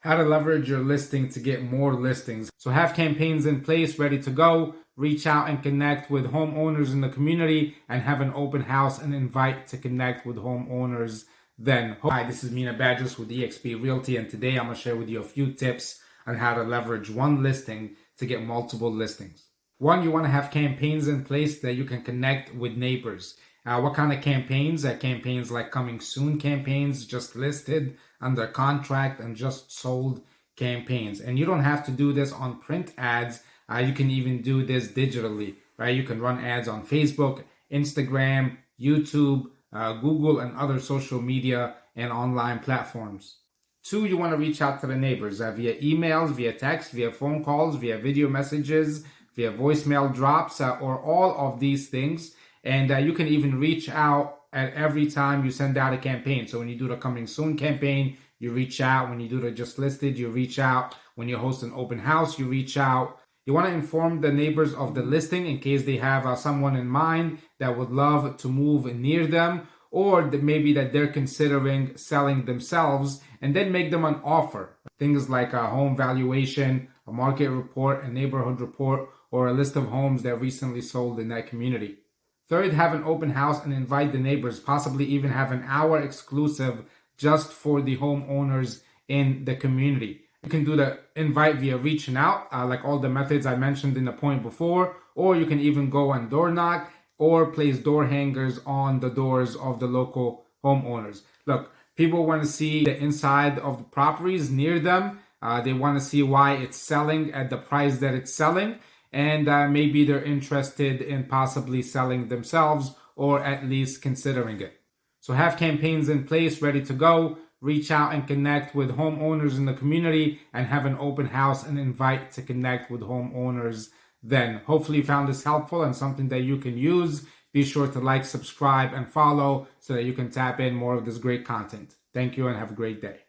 How to leverage your listing to get more listings. So have campaigns in place, ready to go. Reach out and connect with homeowners in the community and have an open house and invite to connect with homeowners then. Hi, this is Mina Badges with eXp Realty, and today I'm going to share with you a few tips on how to leverage one listing to get multiple listings. One, you want to have campaigns in place that you can connect with neighbors. What kind of campaigns? Campaigns like coming soon campaigns, just listed, under contract, and just sold campaigns. And you don't have to do this on print ads. You can even do this digitally, right? You can run ads on Facebook, Instagram, YouTube, Google, and other social media and online platforms. Two, you want to reach out to the neighbors via emails, via text, via phone calls, via video messages, via voicemail drops, or all of these things. And you can even reach out at every time you send out a campaign. So when you do the coming soon campaign, you reach out. When you do the just listed, you reach out. When you host an open house, you reach out. You want to inform the neighbors of the listing in case they have someone in mind that would love to move near them, or maybe that they're considering selling themselves, and then make them an offer. Things like a home valuation, a market report, a neighborhood report, or a list of homes that recently sold in that community. Third, have an open house and invite the neighbors, possibly even have an hour exclusive just for the homeowners in the community. You can do the invite via reaching out, like all the methods I mentioned in the point before, or you can even go and door knock or place door hangers on the doors of the local homeowners. Look, people want to see the inside of the properties near them. They want to see why it's selling at the price that it's selling. And maybe they're interested in possibly selling themselves or at least considering it. So have campaigns in place, ready to go. Reach out and connect with homeowners in the community and have an open house and invite to connect with homeowners then. Hopefully you found this helpful and something that you can use. Be sure to like, subscribe, and follow so that you can tap in more of this great content. Thank you and have a great day.